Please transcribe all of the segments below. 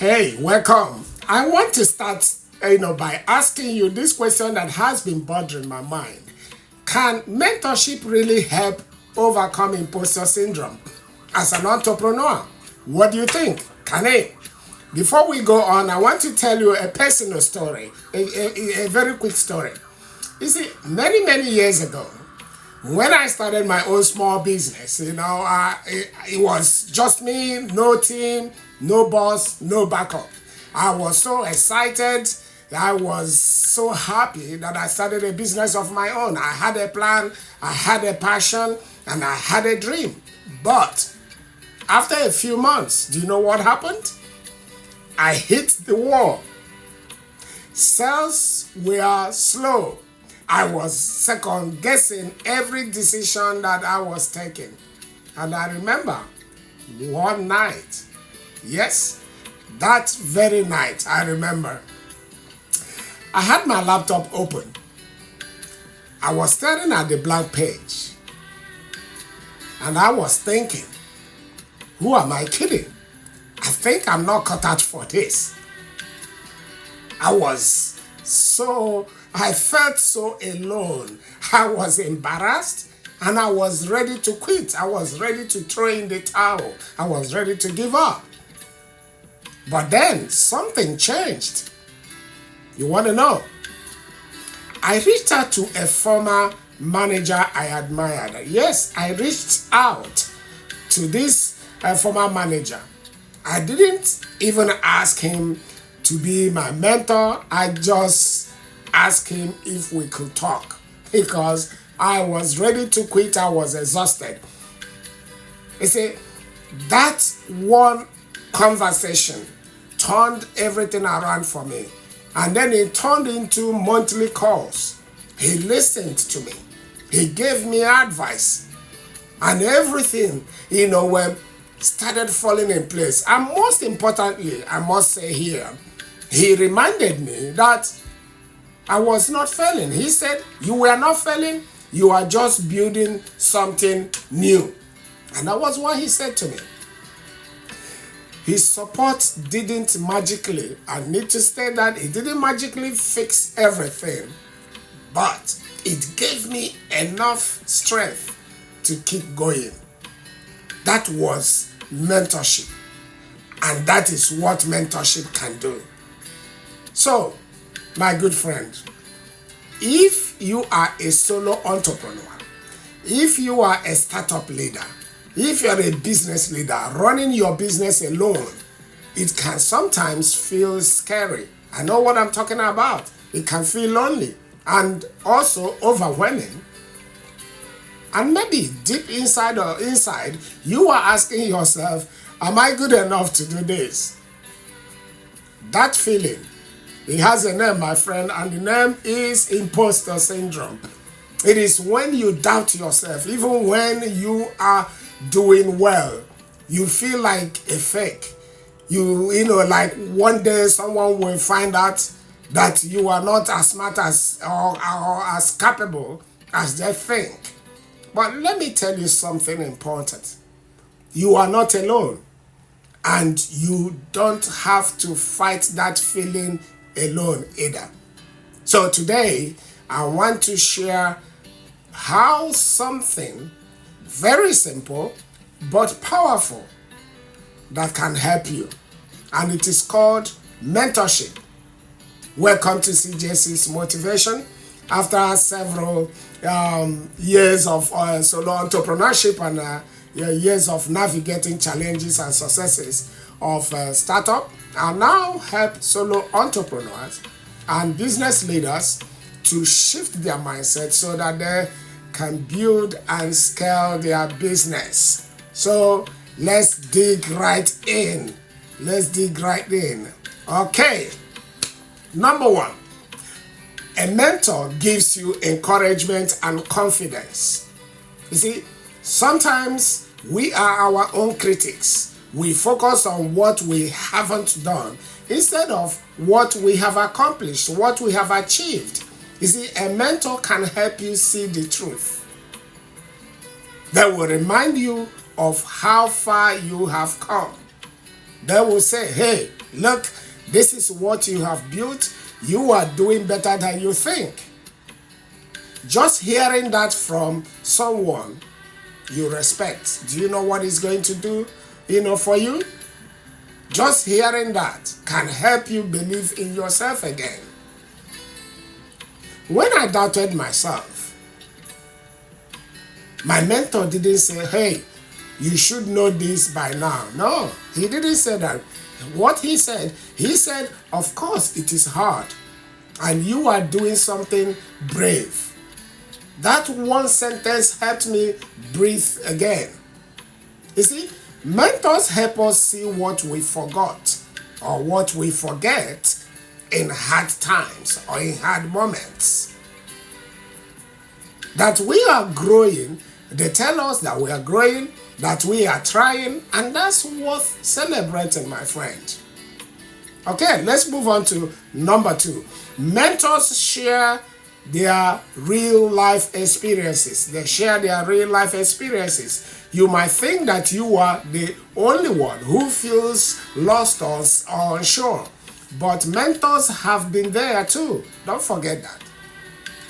Hey, welcome. I want to start, by asking you this question that has been bothering my mind. Can mentorship really help overcome imposter syndrome? As an entrepreneur, what do you think? Can it? Before we go on, I want to tell you a personal story, a very quick story. You see, many years ago, when I started my own small business, it was just me, no team, no boss, no backup. I was so excited. I was so happy that I started a business of my own. I had a plan, I had a passion, and I had a dream. But after a few months, do you know what happened? I hit the wall. Sales were slow. I was second guessing every decision that I was taking. And I remember one night, yes, that very night, I remember, I had my laptop open. I was staring at the blank page. And I was thinking, who am I kidding? I think I'm not cut out for this. I felt so alone. I was embarrassed and I was ready to quit. I was ready to throw in the towel. I was ready to give up. But then something changed. You want to know? I reached out to a former manager I admired. Yes, I reached out to this former manager. I didn't even ask him to be my mentor. I just asked him if we could talk because I was ready to quit. I was exhausted. You see, that one conversation turned everything around for me. And then it turned into monthly calls. He listened to me. He gave me advice. And everything, started falling in place. And most importantly, I must say here, he reminded me that I was not failing. He said, you were not failing, you are just building something new. And that was what he said to me. His support didn't magically, I need to state that it didn't magically fix everything, but it gave me enough strength to keep going. That was mentorship. And that is what mentorship can do. So, my good friend, if you are a solo entrepreneur, if you are a startup leader, if you're a business leader running your business alone, it can sometimes feel scary. I know what I'm talking about. It can feel lonely and also overwhelming. And maybe deep inside, you are asking yourself, am I good enough to do this? That feeling, it has a name, my friend, and the name is Impostor Syndrome. It is when you doubt yourself, even when you are doing well. You feel like a fake. Like one day someone will find out that you are not as smart as or as capable as they think. But let me tell you something important. You are not alone. And you don't have to fight that feeling alone either. So today, I want to share how something very simple but powerful that can help you. And it is called mentorship. Welcome to CJC's Motivation. After several years of solo entrepreneurship and years of navigating challenges and successes of startup, I now help solo entrepreneurs and business leaders to shift their mindset so that they can build and scale their business. So let's dig right in. Okay. Number one, a mentor gives you encouragement and confidence. You see, sometimes we are our own critics. We focus on what we haven't done instead of what we have accomplished, what we have achieved. You see, a mentor can help you see the truth. They will remind you of how far you have come. They will say, hey, look, this is what you have built. You are doing better than you think. Just hearing that from someone you respect, do you know what it's going to do, for you? Just hearing that can help you believe in yourself again. When I doubted myself, my mentor didn't say, hey, you should know this by now. No, he didn't say that. What he said, of course it is hard and you are doing something brave. That one sentence helped me breathe again. You see, mentors help us see what we forgot or what we forget in hard times or in hard moments. That we are growing, they tell us that we are growing, that we are trying, and that's worth celebrating, my friend. Okay, let's move on to number 2. Mentors share their real life experiences. They share their real life experiences. You might think that you are the only one who feels lost or unsure, but mentors have been there too. Don't forget that.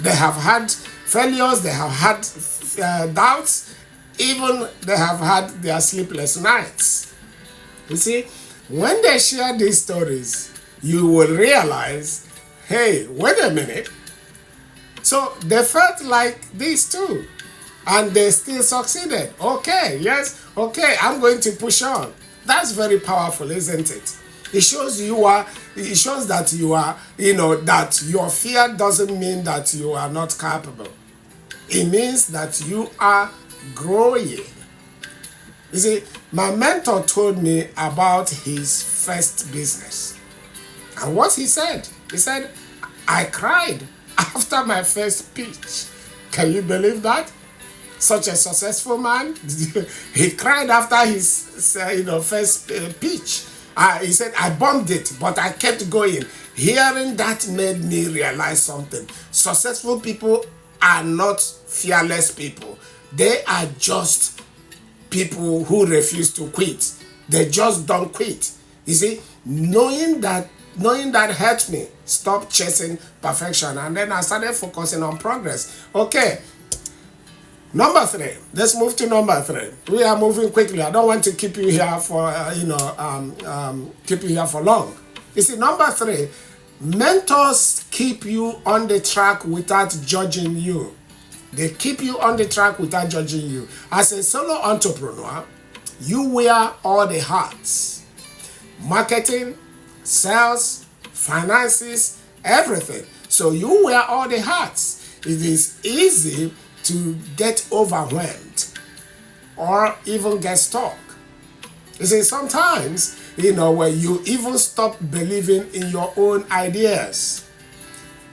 They have had failures, they have had doubts, even they have had their sleepless nights. You see, when they share these stories, you will realize, hey, wait a minute. So they felt like this too, and they still succeeded. Okay, yes, okay, I'm going to push on. That's very powerful, isn't it? It shows that you are, that your fear doesn't mean that you are not capable. It means that you are growing. You see, my mentor told me about his first business. And what he said, I cried after my first pitch. Can you believe that? Such a successful man. He cried after his first pitch. He said, I bombed it, but I kept going. Hearing that made me realize something. Successful people are not fearless people. They are just people who refuse to quit. They just don't quit. You see, knowing that helped me stop chasing perfection, and then I started focusing on progress. Okay, number 3. Let's move to number 3. We are moving quickly. I don't want to keep you here for long. You see, number 3, mentors keep you on the track without judging you. They keep you on the track without judging you. As a solo entrepreneur, you wear all the hats. Marketing, sales, finances, everything. So you wear all the hats. It is easy to get overwhelmed or even get stuck. You see, sometimes, where you even stop believing in your own ideas.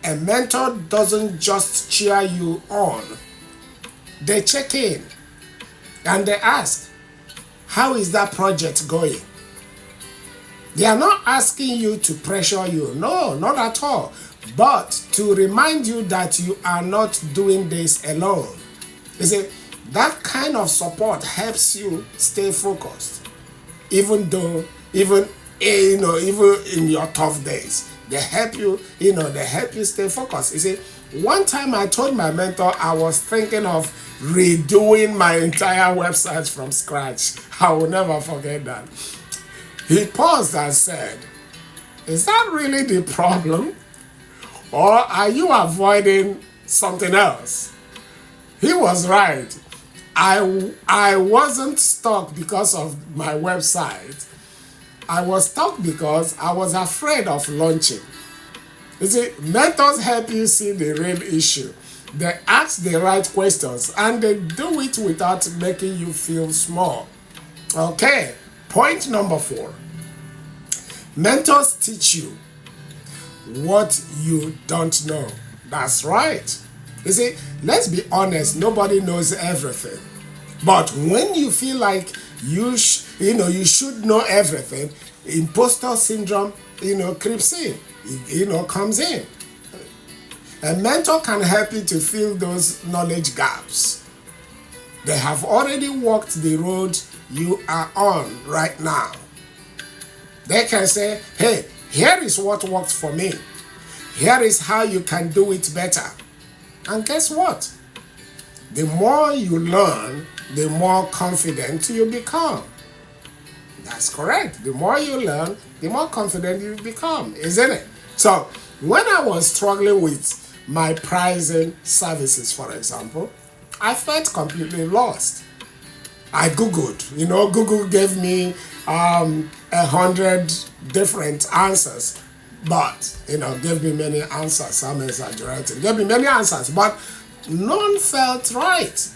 A mentor doesn't just cheer you on. They check in and they ask, how is that project going? They are not asking you to pressure you. No, not at all. But to remind you that you are not doing this alone. You see, that kind of support helps you stay focused. Even in your tough days. They help you, stay focused. You see, one time I told my mentor I was thinking of redoing my entire website from scratch. I will never forget that. He paused and said, is that really the problem? Or are you avoiding something else? He was right. I wasn't stuck because of my website. I was stuck because I was afraid of launching. You see, mentors help you see the real issue. They ask the right questions and they do it without making you feel small. Okay, point number 4. Mentors teach you what you don't know. That's right. You see, let's be honest, nobody knows everything. But when you feel like you should know everything, imposter syndrome, creeps in, comes in. A mentor can help you to fill those knowledge gaps. They have already walked the road you are on right now. They can say, hey, here is what worked for me. Here is how you can do it better. And guess what? The more you learn, the more confident you become. That's correct. The more you learn, the more confident you become, isn't it? So, when I was struggling with my pricing services, for example, I felt completely lost. I Googled, Google gave me 100 different answers, but, gave me many answers. I'm exaggerating. Gave me many answers, but none felt right.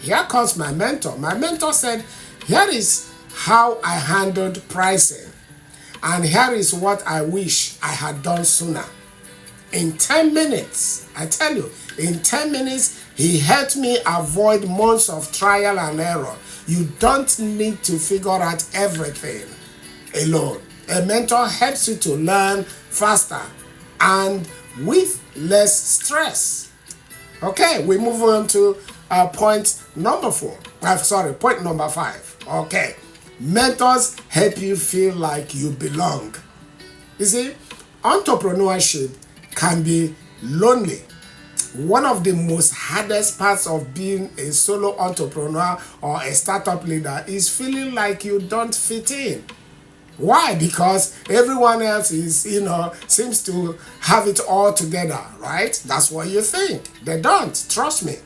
Here comes my mentor. My mentor said, here is how I handled pricing, and here is what I wish I had done sooner. In 10 minutes, I tell you, in 10 minutes, he helped me avoid months of trial and error. You don't need to figure out everything alone. A mentor helps you to learn faster and with less stress. Okay, we move on to point number 5. Okay, mentors help you feel like you belong. You see, entrepreneurship can be lonely. One of the most hardest parts of being a solo entrepreneur or a startup leader is feeling like you don't fit in. Why? Because everyone else seems to have it all together, right? That's what you think. They don't. Trust me.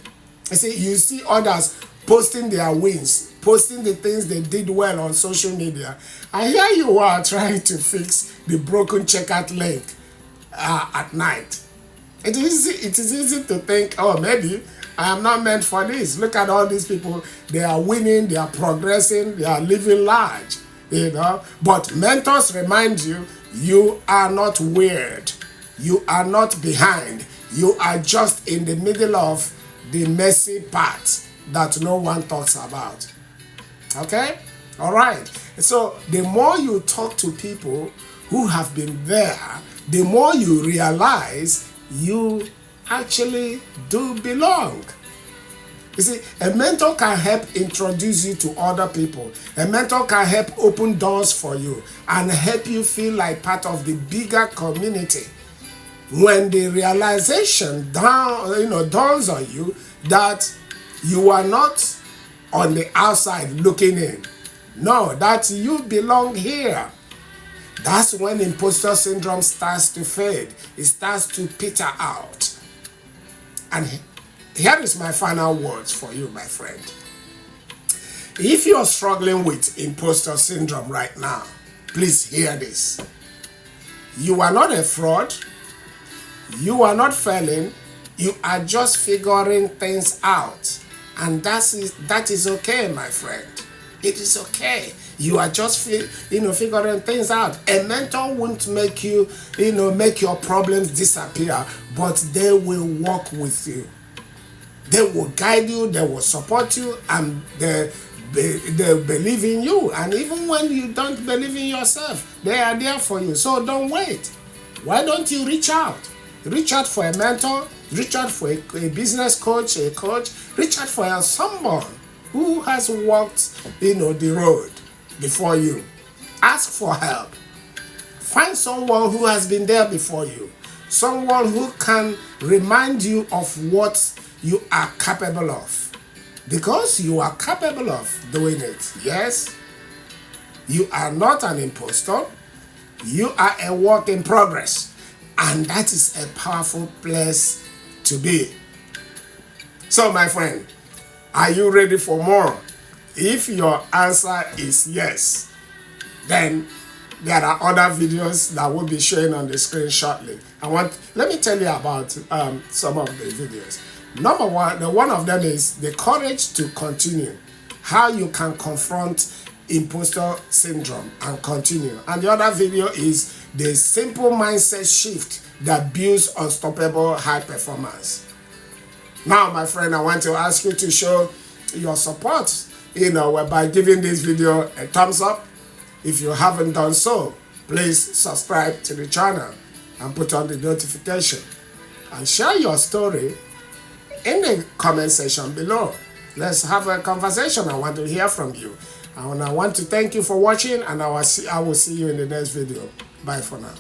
You see others posting their wins, posting the things they did well on social media, and here you are trying to fix the broken checkout link at night. It is easy to think, oh, maybe I am not meant for this. Look at all these people. They are winning, they are progressing, they are living large, But mentors remind you, you are not weird. You are not behind. You are just in the middle of the messy part that no one talks about. Okay? All right. So the more you talk to people who have been there, the more you realize you actually do belong. You see, a mentor can help introduce you to other people. A mentor can help open doors for you and help you feel like part of the bigger community. When the realization dawns on you that you are not on the outside looking in. No, that you belong here. That's when imposter syndrome starts to fade. It starts to peter out. And here is my final words for you, my friend. If you're struggling with imposter syndrome right now, please hear this. You are not a fraud. You are not failing. You are just figuring things out. And that is okay, my friend. It is okay. You are just figuring things out. A mentor won't make you, make your problems disappear, but they will work with you. They will guide you, they will support you, and they believe in you. And even when you don't believe in yourself, they are there for you. So don't wait. Why don't you reach out? Reach out for a mentor, reach out for a business coach, reach out for someone who has walked, the road before you. Ask for help. Find someone who has been there before you. Someone who can remind you of what you are capable of. Because you are capable of doing it. Yes, you are not an imposter. You are a work in progress. And that is a powerful place to be. So, my friend, are you ready for more? If your answer is yes, then there are other videos that will be showing on the screen shortly. Let me tell you about some of the videos. Number one of them is the courage to continue. How you can confront imposter syndrome and continue. And the other video is the simple mindset shift that builds unstoppable high performance. Now, my friend, I want to ask you to show your support, by giving this video a thumbs up. If you haven't done so, please subscribe to the channel and put on the notification. And share your story in the comment section below. Let's have a conversation. I want to hear from you. And I want to thank you for watching, and I will see you in the next video. Bye for now.